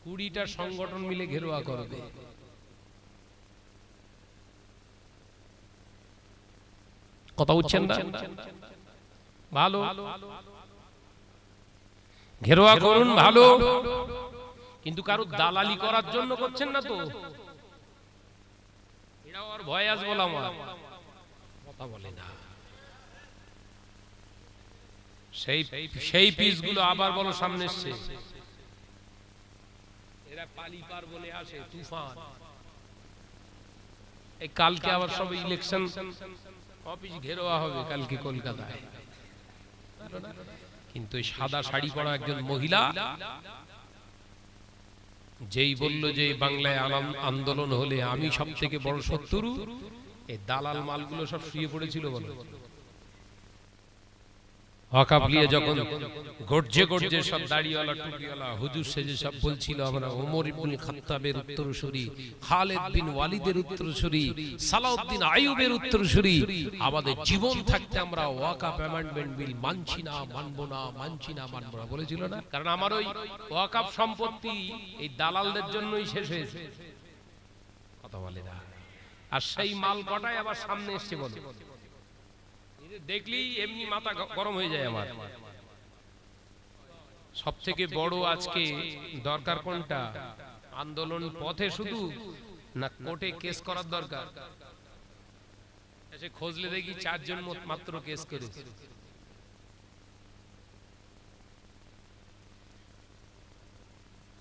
20টা সংগঠন মিলে ঘেরোয়া করবে। কথা বুঝছেন না? ভালো, ঘেরোয়া করুন ভালো, কিন্তু কারো দালালি করার জন্য করছেন না তো? এটাও আর ভয় আস বলা আমার কথা বলে না। সেই পিসগুলো আবার বলো সামনে এসছে, এরা পালি পার বলে আসে তুফান। এই কালকে আবার সব ইলেকশন অফিস ঘেরোয়া হবে কালকে কলকাতায়, কিন্তু সাদা শাড়ি পরা একজন মহিলা যেই বলল যে বাংলায় আন্দোলন হলে আমি সব থেকে বড় শত্রু, এই দালাল মালগুলো সব শুয়ে পড়েছিল বলো। ওয়াকাবলিয়া যখন গর্জে গর্জে সব দাড়িওয়ালা টুপিওয়ালা হুজুর সেজে সব বলছিল আমরা ওমর ইবনে খাত্তাবের উত্তরসূরি, খালিদ বিন ওয়ালিদের উত্তরসূরি, সালাউদ্দিন আইয়ুবের উত্তরসূরি, আমাদের জীবন থাকতে আমরা ওয়াকাফ অ্যামেন্ডমেন্ট বিল মানছি না, মানবো না, মানছি না, মানবো না বলেছিল না? কারণ আমার ওই ওয়াকাফ সম্পত্তি এই দালালদের জন্যই শেষ হয়েছে। কথা বলে না। আর সেই মাল কটায় আবার সামনে এসছে বলে, দেখলেই এমনি মাথা গরম হয়ে যায় আমার। সব থেকে বড় আজকে দরকার কোনটা? আন্দোলন পথে শুধু না কোর্টে কেস করার দরকার? এসে খোঁজলে দেখি 4 জন মাত্র কেস করেছে।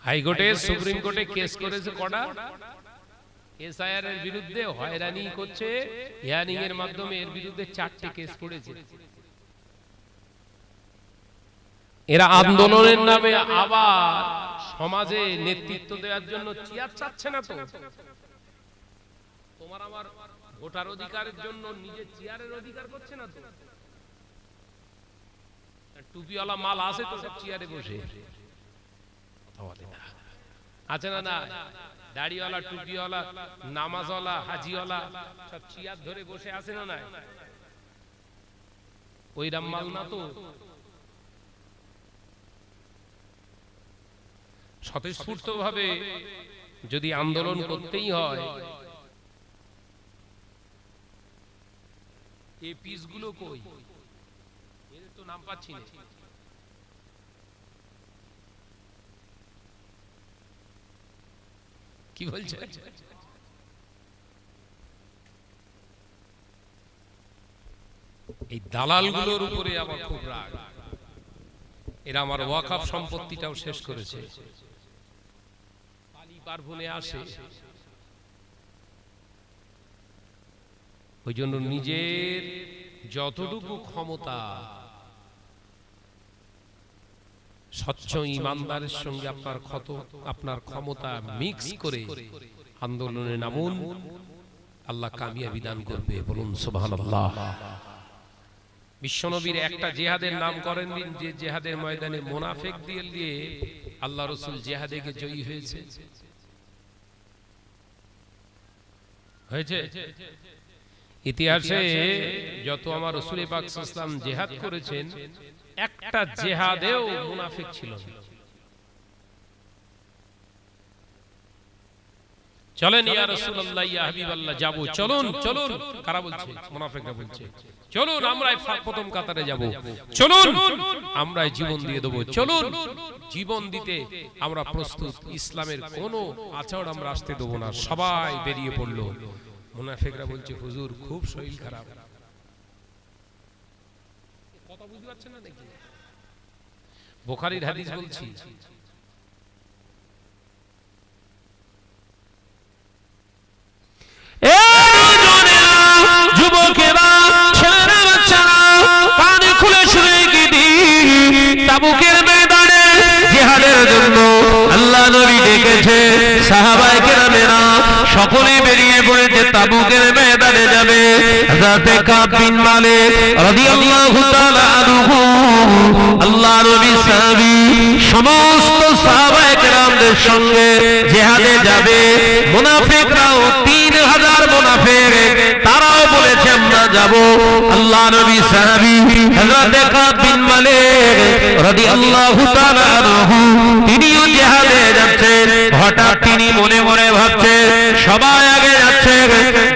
হাইকোর্টে, সুপ্রিম কোর্টে কেস করেছে কটা? এসআইআর এর বিরুদ্ধে হয়রানি করছে, হিয়ারিং এর মাধ্যমে এর বিরুদ্ধে 4টে কেস করেছে। এরা আন্দোলনের নামে আবার সমাজে নেতৃত্ব দেওয়ার জন্য চেয়ার চাচ্ছে না তো? তোমার আমার ভোটার অধিকারের জন্য নিজের চেয়ারের অধিকার করছে না তো? টুপিওয়ালা মাল আছে তো সব চেয়ারে বসে, কথা বলে না। আছে না? না, দাড়িওয়ালা টুপিওয়ালা নামাজওয়ালা হাজিওয়ালা সব চেয়ার ধরে বসে আছে না? না, ওই রামমাল না তো? স্বতঃস্ফূর্ত ভাবে যদি আন্দোলন করতেই হয়, এই পিসগুলো কই? এর তো নাম পাচ্ছি না। কি বলছে? এই দালালগুলোর উপরে আমার খুব রাগ। এরা আমার ওয়াকফ সম্পত্তিটাও শেষ করেছে। পালি পার্বণে আসে, ওই জন্য নিজের যতটুকু ক্ষমতা স্বচ্ছ ইমানদারের সঙ্গে আপনার ক্ষমতা মিক্স করে আন্দোলনে নামুন, আল্লাহ কামিয়াবি দান করবে। বলুন সুবহানাল্লাহ। বিশ্বনবীর একটা জিহাদের নাম করেন দিন, যে জিহাদের ময়দানে মুনাফিক দিয়ে আল্লাহ রাসূল জিহাদে গিয়ে জয়ী হয়েছে। ইতিহাসে যত আমার রাসূল পাক সাল্লাল্লাহু আলাইহি ওয়াসাল্লাম জিহাদ করেছেন, একটা জিহাদেও মুনাফিক ছিল না। চলেন ইয়া রাসূলুল্লাহ, ইয়া হাবিবাল্লাহ, যাব, চলুন চলুন। কারা বলছে? মুনাফিকরা বলছে চলুন আমরাই প্রথম কাতারে যাব, চলুন আমরাই জীবন দিয়ে দেব, চলুন জীবন দিতে আমরা প্রস্তুত, ইসলামের কোনো আচরণ আমরা আসতে দেব না। সবাই বেরিয়ে পড়ল। মুনাফিকরা বলছে হুজুর খুব শরীর খারাপ। কথা বুঝতে পারছেন না নাকি? বুখারীর হাদিস বলছি, যুবকেরা, ছেলেরা, বাচ্চারা কান খুলে শুনে গিয়ে তাবুকের ময়দানে জিহাদের জন্য আল্লাহ নবী ডেকেছে। সাহাবায়ে কেরামেরা সকলে বেরিয়ে পড়েছে, তাবুকের ময়দানে যাবে। হযরত কাব বিন মালিক রাদিয়াল্লাহু তাআলা আনহু, আল্লাহ নবী সাহাবী, সমস্ত সাহাবায়ে কেরামদের সঙ্গে জিহাদে যাবে। মুনাফিকরাও 3000 মুনাফিক, তারাও বলেছে আমরা যাব। আল্লাহ নবী সাহাবী হযরত কাব বিন মালিক রাদিয়াল্লাহু তাআলা আনহু, তিনিও জিহাদে যাচ্ছেন। হঠাৎ তিনি মনে মনে ভাবছে সবাই আগে যাচ্ছে,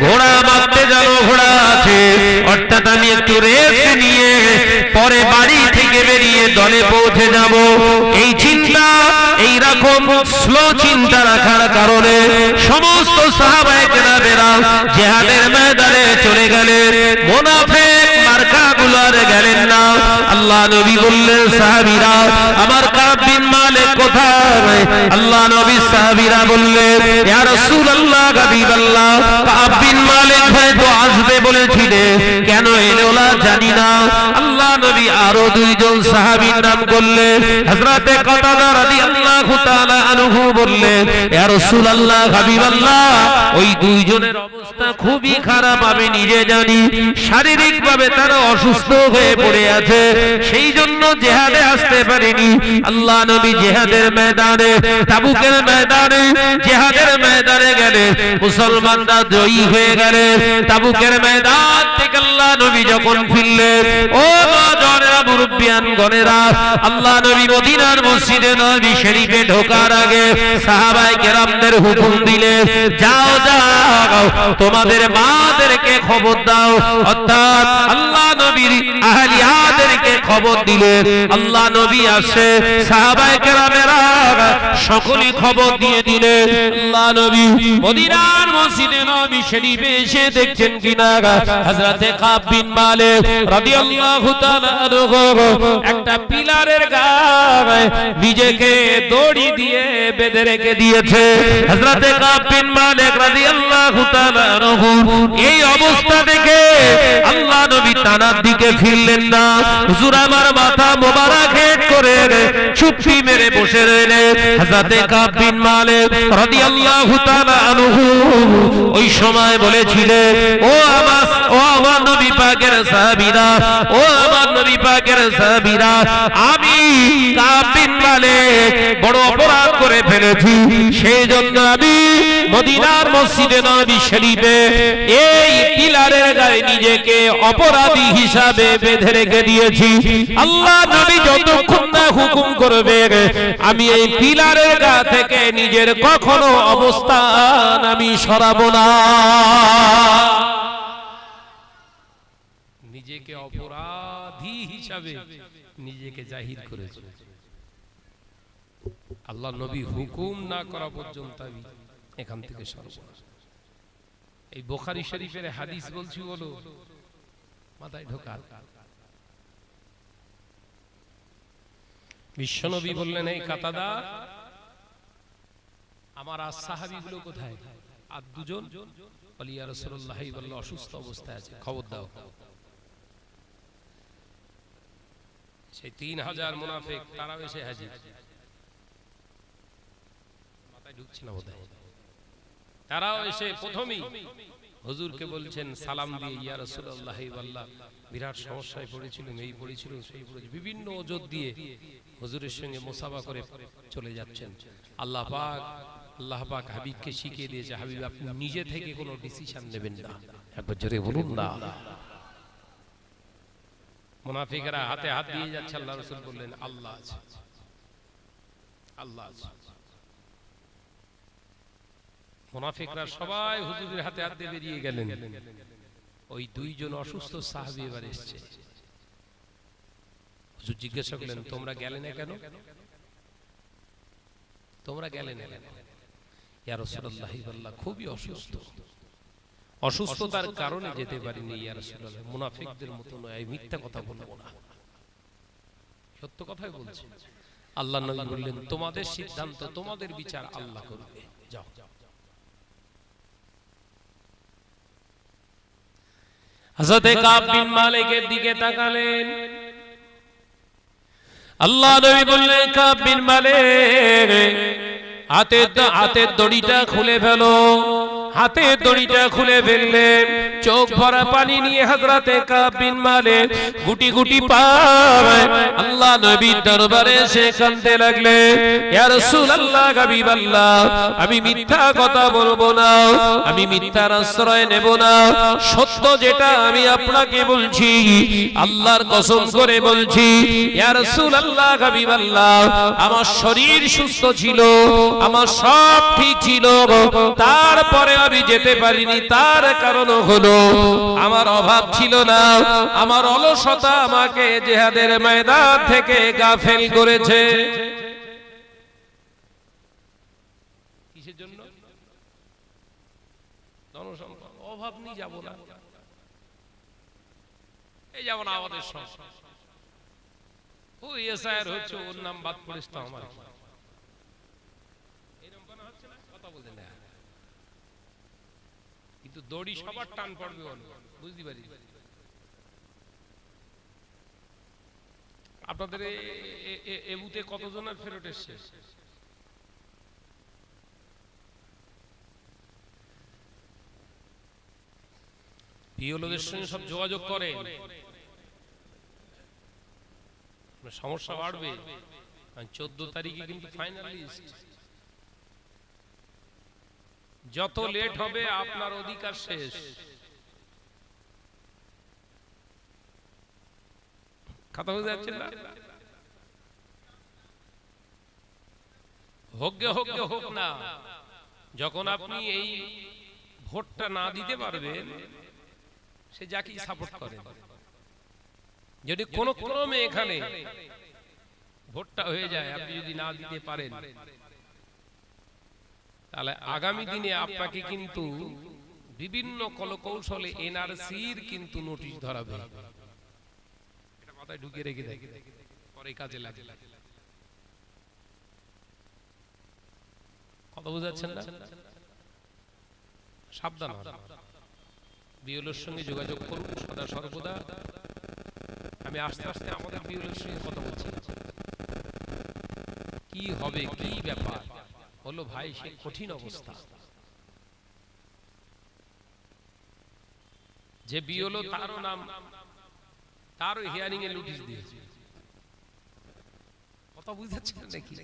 ঘোড়া মারতে যাবো, ঘোড়া আছে, অর্থাৎ আমি একটু রেস্ট নিয়ে পরে বাড়ি থেকে বেরিয়ে দলে পৌঁছে যাব। এই চিন্তা, এই রকম স্লো চিন্তা রাখার কারণে সমস্ত সাহাবায়ে কেরামেরা জিহাদের ময়দানে চলে গেলেন। মুনাফিক মার্কাগুলো আর গেলেন না। আল্লাহ নবী বললেন, সাহাবীরা আমার কাব বিন মালিক কোথায়? আল্লাহ নবী সাহাবীরা বললেন, ইয়া রাসূলুল্লাহ, হাবিবাল্লাহ, কাব বিন মালিক হয়তো আসবে বলেছিলেন, কেন এলো না জানি না। আল্লাহ নবী আরো দুইজন সাহাবীর নাম করলেন। হযরতে কাতাদা রাদিয়াল্লাহু তাআলা আনহু বললেন, ইয়া রাসূলুল্লাহ, হাবিবাল্লাহ, ওই দুইজনের অবস্থা খুবই খারাপ, আমি নিজে জানি। শারীরিকভাবে তারা অসুস্থ হয়ে পড়ে আছে, সেই জন্য জিহাদে আসতে পারেনি। আল্লাহ নবী জিহাদের ময়দানে, তাবুকের ময়দানে, জিহাদের ময়দানে গেলে মুসলমানরা জয়ী হয়ে গেলে। তাবুকের ময়দান থেকে আল্লাহ নবী যখন ফিরলেন, ও নওজওয়ানেরা, মুরব্বিয়ান গণেরা, আল্লাহ নবী মদিনার মসজিদে নবী শরীফে ঢোকার আগে সাহাবায়ে কেরামদের হুকুম দিলেন, যাও যাও, তোমাদের মাদেরকে খবর দাও। অর্থাৎ আল্লাহ নবীর আহলিয়াদেরকে খবর দিলেন। আল্লাহ নবী আসে, সাহাবায়ে কেরামেরা সকলেই খবর দিয়ে দিলেন। আল্লাহ নবী মদিনার মসজিদে নবী শরীফে এসে দেখছেন কিনা হযরতে কাব বিন মালিক রাদিয়াল্লাহু তাআলা একটা পিলারের গায়ে নিজেকে দড়ি দিয়ে বেঁধে রেখে দিয়েছে। হযরতে কাব বিন মালিক রাদিয়াল্লাহু তাআলা এই অবস্থা দেখে আল্লাহ নবী তানার দিকে ফিরলেন না। হুজুর আমার মাথা মোবারক হেট করে চুপি মেরে বসে রইলেন। হযরতে কাব বিন মালিক রাদিয়াল্লাহু তাআলা আনহু ওই সময় বলেছিলেন, ও আমার নবী পাকের সাহাবীরা, ও আমার নবী পাকের সাহাবীরা, আমি কাব বিন মালিক বড় অপরাধ করে ফেলেছি, সেই জন্য আমি মদিনার মসজিদে নবী শরীফে এই পিলারের গায়ে নিজেকে অপরাধী হিসাবে বেঁধে রেখে দিয়েছি। আল্লাহ নবী যতক্ষণ না হুকুম করবে আমি এই পিলারের গা থেকে নিজের কখনো অবস্থান আমি সরাবো না। নিজেকে অপরাধী হিসাবে নিজেকে জাহির করেছে। আল্লাহ নবী হুকুম না করা পর্যন্ত আমি এখান থেকে সরব না। এই বুখারী শরীফের হাদিস বলছি, বলো মাথায় ঢোকার। বিশ্বনবী বললেন, এই কাতাদা, আমার আর সাহাবীগুলো কোথায়? আর দুজন বলি, ইয়া রাসূলুল্লাহ, বলল অসুস্থ অবস্থায় আছে, খবর দাও। সেই 3000 মুনাফিক তারাও এসে হাজির। মাথায় ঢুকছে না বোধহয়। তারাও এসে প্রথমেই হুজুরকে বলছেন সালাম দিয়ে, ইয়া রাসূলুল্লাহ, আল্লাহ বিরাট সমস্যায় পড়েছিলেন, এই পড়েছিল, সেই পড়েছিল, বিভিন্ন ওজত দিয়ে হুজুরের সঙ্গে মুসাফা করে চলে যাচ্ছেন। আল্লাহ পাক হাবিবকে শিখিয়ে দিয়েছে, হাবিব আপনি নিজে থেকে কোনো ডিসিশন নেবেন না। একবার জোরে বলুন না। মুনাফিকরা হাতে হাত দিয়ে যাচ্ছে, আল্লাহ রাসূল বললেন, আল্লাহ আছে, আল্লাহ আছে। মুনাফিকরা সবাই হুজুরের হাতে হাত দিয়ে বেরিয়ে গেলেন। ওই দুইজন অসুস্থ সাহাবী এবার এসেছে। হুজুর জিজ্ঞাসা করলেন, তোমরা গেলে না কেন? তোমরা গেলে না কেন? ইয়া রাসূলুল্লাহ, আল্লাহ খুবই অসুস্থ, অসুস্থতার কারণে যেতে পারিনি। ইয়া রাসূলুল্লাহ, মুনাফিকদের মতো নয়, মিথ্যা কথা বলবো না, সত্য কথাই বলছি। আল্লাহ নবী বললেন, তোমাদের সিদ্ধান্ত, তোমাদের বিচার আল্লাহ করবে, যাও। হযরতে কাব বিন মালিকের দিকে তাকালেন। আল্লাহ নবী বললেন, কাব বিন মালিক, হাতের দড়িটা খুলে ফেলো। হাতে দড়িটা খুলে ফেললেন, চোখ ভরা পানি নিয়ে হযরতে কাব বিন মালিক গুটি গুটি পায় আল্লাহ নবীর দরবারে এসে কাঁদতে লাগলেন, ইয়া রাসূলুল্লাহ, হাবিবাল্লাহ, আমি মিথ্যা কথা বলবো না, আমি মিথ্যার আশ্রয় নেব না, সত্য যেটা আমি আপনাকে বলছি, আল্লাহর কসম করে বলছি, ইয়া রাসূলুল্লাহ, হাবিবাল্লাহ, আমার শরীর সুস্থ ছিল, আমার সব ঠিক ছিল, তারপরে আমি যেতে পারিনি, তার কারণ হলো আমার অভাব ছিল না, আমার অলসতা আমাকে জিহাদের ময়দান থেকে গাফেল করেছে। কিসের জন্য? জনসম্পদ, অভাব নিয়ে যাব না, এই যাব না আমাদের সব ওই এসআইআর হচ্ছে, ওর নাম বাদ পড়িস তো আমার, এরকম কোনো হচ্ছে না, কথা বলতে না, কিন্তু দড়ি সবার টান পড়বে, বুঝতে পারি। আপনাদের এবুতে কতজনের ফেরত এসছে? বিওলোদের সঙ্গে সব যোগাযোগ করে, সমস্যা বাড়বে। 14 তারিখে কিন্তু ফাইনাল লিস্ট, যত লেট হবে আপনার অধিকার শেষ। কথা বুঝতে যাচ্ছে না? হোক না, যখন আপনি এই ভোটটা না দিতে পারবেন, সে যাকে সাপোর্ট করে, যদি কোন ক্রমে এখানে ভোটটা হয়ে যায়, আপনি যদি না দিতে পারেন, তাহলে আগামী দিনে আপনাকে কিন্তু বিভিন্ন কলকৌশলে এনআরসির কিন্তু নোটিশ ধরাবে। এটা মাথায় ঢুকিয়ে রেখে দেয়, পরে কাজে লাগে। কথা বুঝাচ্ছেন না? সাবধান হন, বিএলওর সঙ্গে যোগাযোগ করুন সদা সর্বদা। আমি আস্তে আস্তে আমাদের বিএলওর সঙ্গে কথা বলছি, কি হবে, কি ব্যাপার হলো ভাই, সে কঠিন অবস্থা। যে বিএলও, তারও নাম, তারও হিয়ারিং এ নোটিশ দিয়েছে। কথা বুঝাচ্ছেন নাকি?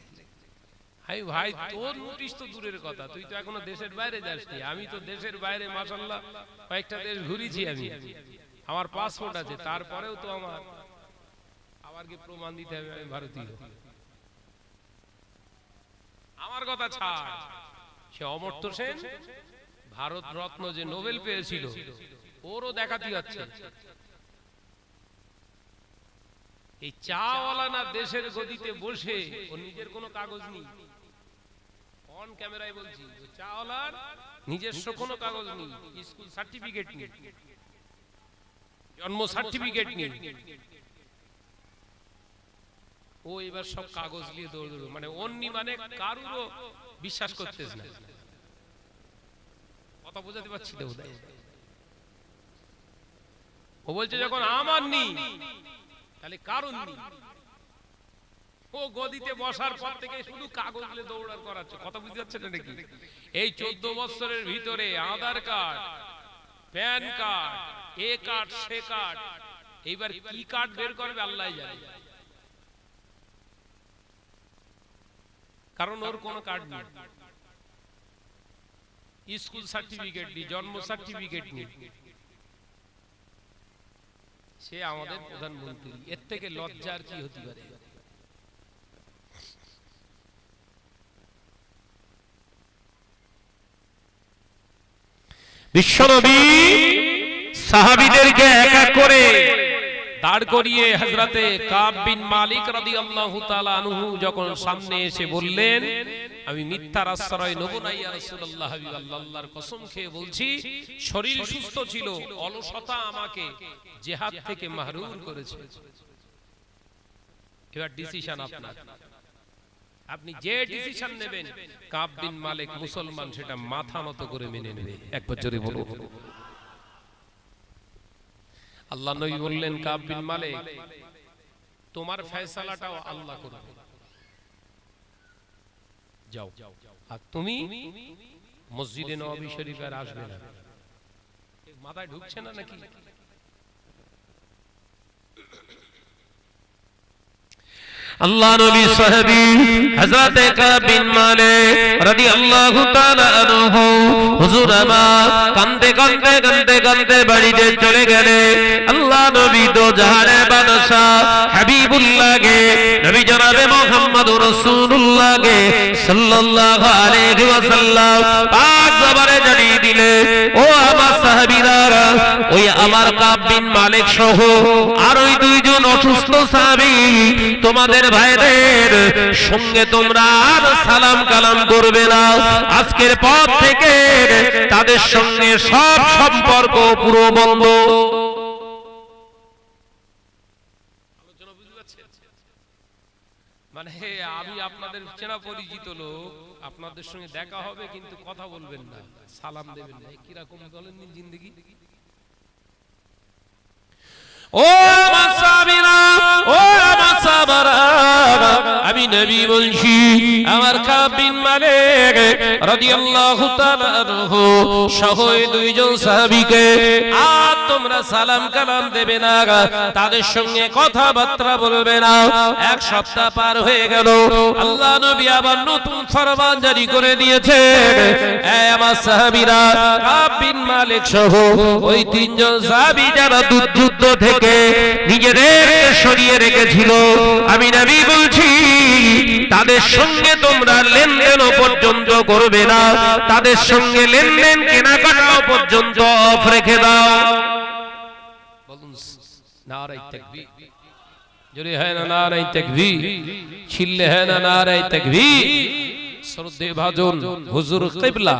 হাই ভাই, তোর নোটিশ তো দূরের কথা, তুই তো এখনো দেশের বাইরে যাসনি। আমি তো দেশের বাইরে মাশাআল্লাহ কয়েকটা দেশ ঘুরেছি, আমি আমার পাসপোর্ট আছে, তারপরেও তো আমার কি প্রমাণ দিতে হবে আমি ভারতীয়? আমার কথা ছাড়, সে অমর্ত্য সেন ভারত রত্ন যে নোবেল পেয়েছিল, ওরও দেখাতে হচ্ছে। এই চাওয়ালা না দেশের গদিতে বসে, ওর নিজের কোনো কাগজ নেই, অন ক্যামেরায় বলছি, চাওয়ালার নিজস্ব কোনো কাগজ নেই, স্কুল সার্টিফিকেট নেই, জন্ম সার্টিফিকেট নেই, ও এবার সব কাগজ নিয়ে দৌড়, মানে অন্যি, মানে কারুরও বিশ্বাস করতেছে না। কথা বোঝাতে পারছি তো? ও বলছে যখন আমার নেই, তাহলে কারণ নেই। ও গদিতে বসার পর থেকে শুধু কাগজ নিয়ে দৌড়ার করাচ্ছে। কথা বুঝতে পারছেন নাকি? এই 14 বছরের ভিতরে আধার কার্ড, প্যান কার্ড, এ কার্ড, সে কার্ড, এইবার কি কার্ড বের করবে আল্লাহ জানে, কারণ ওর কোনো কার্ড নেই, স্কুল সার্টিফিকেট নেই, জন্ম সার্টিফিকেট নেই। সে আমাদের প্রধানমন্ত্রী, এর থেকে লজ্জার কি হতে পারে? বিশ্বনবী সাহাবীদেরকে এক এক করে দাঁড় করিয়ে হযরতে কাব বিন মালিক রাদিয়াল্লাহু তাআলা আনহু যখন সামনে এসে বললেন, আমি মিথ্যার আশ্রয় নেব না ইয়া রাসূলুল্লাহ, হাবিবাল্লাহ, আল্লাহর কসম খেয়ে বলছি, শরীর সুস্থ ছিল, অলসতা আমাকে জিহাদ থেকে মাহরুম করেছে। এবার ডিসিশন আপনার, আপনি যে ডিসিশন নেবেন, কাব বিন মালিক মুসলমান, সেটা মাথা নত করে মেনে নেবে। একবার জোরে বলুন। আল্লাহ নবী বললেন, কাব বিন মালিক, তোমার ফয়সালাটাও আল্লাহ করবে, যাও। আর তুমি মসজিদে নববী শরীফ আর আসবে না, মাথায় ঢুকছে না নাকি? আল্লাহ নবী সাহাবী হযরত কাব বিন মালিক রাদিয়াল্লাহু তাআলা আনহু হুজুর আমার কাঁদতে কাঁদতে কাঁদতে কাঁদতে বাড়িতে চলে গেলেন। আল্লাহ নবী দো জাহানের বাদশা হাবিবুল্লাহকে নবী জনাবে মুহাম্মদুর রাসূলুল্লাহকে সাল্লাল্লাহু আলাইহি ওয়াসাল্লাম পাক জবানে জানিয়ে দিলেন, ও আমার সাহাবীরা, ওই আমার কাব বিন মালিক সহ আর ওই দুইজন অসুস্থ সাহাবী তোমাদের ভাইদের সঙ্গে তোমরা আর সালাম কালাম করবে না। আজকের পর থেকে তাদের সঙ্গে সব সম্পর্ক পুরো বন্ধ। মানে আমি আপনাদের চেনা পরিচিত লোক, আপনাদের সঙ্গে দেখা হবে কিন্তু কথা বলবেন না, সালাম দেবেন না, কিরকম বলেন জিন্দেগি? ও আমার সাহাবীরা, ও আমার সাহাবারা, আমি নবী বলছি, আমার কাব বিন মালিক রাদিয়াল্লাহু তাআলা আনহু সহ দুইজন সাহাবীকে আর তোমরা সালাম কালাম দেবে না, তাদের সঙ্গে কথাবার্তা বলবে না। এক সপ্তাহ পার হয়ে গেল, আল্লাহ নবী আবার নতুন ফরমান জারি করে দিয়েছে, এই আমার সাহাবীরা, কাব বিন মালিক সহ ওই তিনজন সাহাবী যারা যুদ্ধ থেকে নিজেদের সরিয়ে রেখেছিল, আমি নবী বলছি তাদের সঙ্গে তোমরা লেনদেন পর্যন্ত করবে না, তাদের সঙ্গে লেনদেন কেনাকাটাও পর্যন্ত অফ রেখে দাও। বলুন নারে তাকবীর, জোরে হয় না নারে তাকবীর, ছিল্লে হয় না নারে তাকবীর। শ্রদ্ধেয় ভাজন হুজুর কিবলা,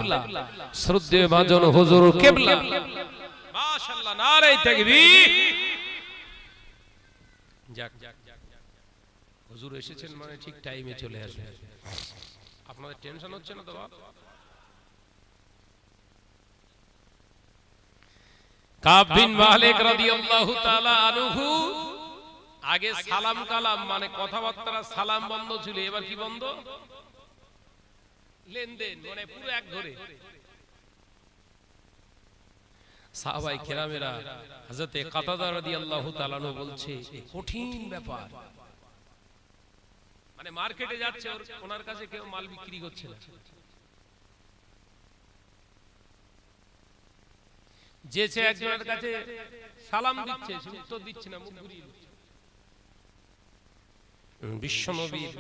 শ্রদ্ধেয় ভাজন হুজুর কিবলা, মাশাআল্লাহ, নারে তাকবীর। যাক, হুজুর এসেছেন মানে ঠিক টাইমে চলে আসবে, আপনাদের টেনশন হচ্ছে না তো? কাব বিন মালিক রাদিয়াল্লাহু তাআলা আনহু আগে সালাম কালাম মানে কথাবার্তা সালাম বন্ধ ছিল, এবার কি বন্ধ? লেনদেন, মানে পুরো এক ঘরে। সাহাবায়ে কেরামেরা হযরতে কাতাদা রাদিয়াল্লাহু তাআলা আনহু বলছে কঠিন ব্যাপার, মানে মার্কেটে যাচ্ছে, ওনার কাছে কেউ মাল বিক্রি করছে না, যেছে একজনের কাছে সালাম দিচ্ছে, সে উত্তর দিচ্ছে না, মুখ ঘুরিয়ে দিচ্ছে। বিশ্বনবীর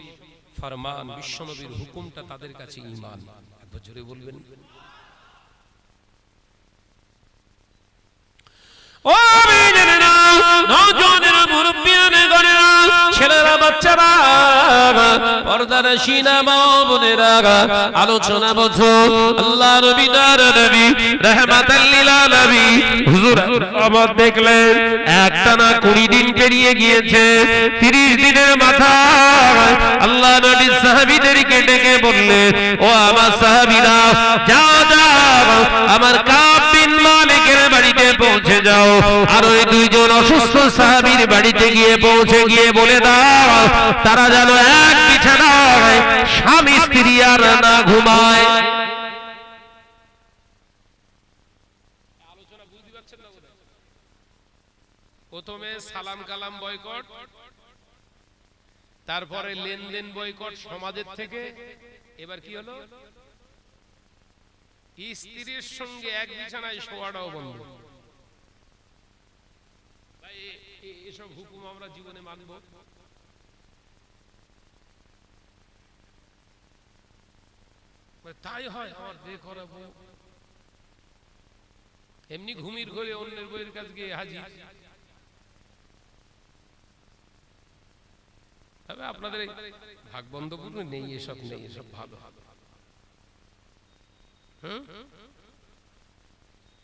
ফরমান, বিশ্বনবীর হুকুমটা তাদের কাছে ঈমান। একবার জোরে বলবেন। ও মেয়েরা, নওজোয়ানেরা, মুরব্বিয়ানে গণেরা, ছেলেরা, বাচ্চারা, পর্দার শিনা মা বোনেরা, আলোচনা বোঝো। আল্লাহ নবী দার নবী রাহমাতাল লিল আলামিন হুজুর আমার দেখলেন একটানা 20 দিন পেরিয়ে গিয়েছে। 30 দিনের মাথায় আল্লাহ নবী সাহাবীদেরকে ডেকে বললেন, ও আমার সাহাবীরা, যাও যাও আমার কাব বিন মালিকের বাড়িতে পৌঁছে যাও, আর ওই দুইজন অসুস্থ সাহাবীর বাড়িতে গিয়ে পৌঁছে গিয়ে বলে দাও তারা যেন এক বিছানায় স্বামী স্ত্রী আর না ঘুমায়। আলোচনা বুঝতে পারছেন না? প্রথমে সালাম কালাম বয়কট, তারপরে লেনদেন বয়কট সমাজের থেকে, এবার কি হলো? স্ত্রীর সঙ্গে এক বিছানায় শোয়াটাও বন্ধ। এসব হুকুম আমরা জীবনে মানব? তাই হয়, আমার বিয়ে করাবো, এমনি ঘুমির ঘরে অন্যের বইয়ের কাছে গিয়ে হাজির। তবে আপনাদের ভাগ বন্ধ করবে, নেই এসব, নেই এসব, ভালো।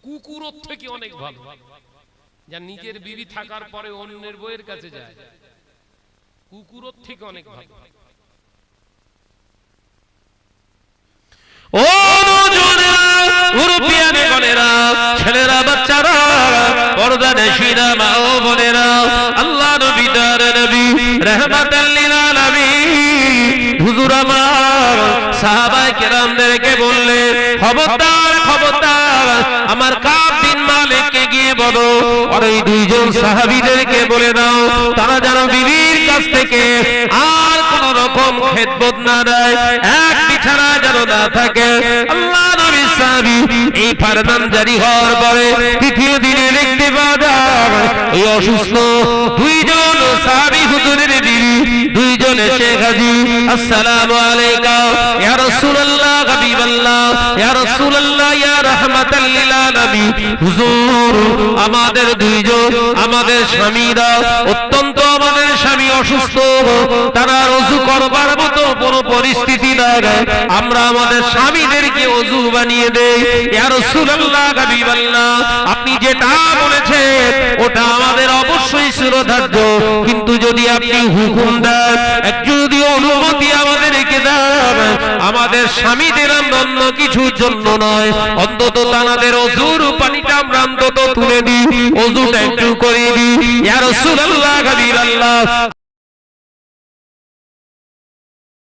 কুকুরের থেকে অনেক ভালো, যা নিজের বিবি থাকার পরে অন্যের বইয়ের কাছে যায়, কুকুরের থেকে অনেক ভালো। ও নওজোয়ানেরা, মুরব্বিয়ানে গণেরা, ছেলেরা, বাচ্চারা, পর্দার শিনা মা ও বোনেরা, আল্লাহ নবী দার নবী রাহমাতাল লিল আলামিন হুজুর আমার সাহাবায়ে কেরাম সাল্লামদেরকে বললেন, খবরদার খবরদার, আমার কাব বিন মালিককে গিয়ে বলো আর ওই দুইজন সাহাবীদেরকে বলে দাও তারা যেন বিবির কাছ থেকে আর কোন রকম খেদমত না দেয়, এক বিছানা যেন না থাকে। আল্লাহ নবী সাহাবী এই ফরমান জারি হওয়ার পরে তৃতীয় দিনে দেখতে পাওয়া যায় ওই অসুস্থ দুইজন সাহাবী হুজুরের বিবি দুইজন এসে হাজির। আসসালামু আলাইকা ইয়া রাসূলুল্লাহ, হাবিবাল্লাহ, ইয়া রাসূলুল্লাহ, ইয়া রাহমাতাল লিল আলামিন। হুজুর, আমাদের দুইজন, আমাদের স্বামীরা অত্যন্ত, আমাদের স্বামী অসুস্থ, তারা ওযু করবার মতো কোনো পরিস্থিতি নাই, আমরা আমাদের স্বামীদেরকে ওযু বানিয়ে দেই। ইয়া রাসূলুল্লাহ, হাবিবাল্লাহ, আপনি যেটা বলেছেন ওটা আমাদের অবশ্যই শিরোধার্য, কিন্তু যদি আপনি হুকুম দেন, যদি অনুমতি আমাদেরকে দেন, আমাদের স্বামীদের আমরা অন্য কিছুর জন্য নয়, অন্তত তাদের ওযুর পানিটা আমরা অন্তত তুলে দিই, ওযুটা একটু করে দিই। ইয়া রাসূলুল্লাহ, হাবিবাল্লাহ,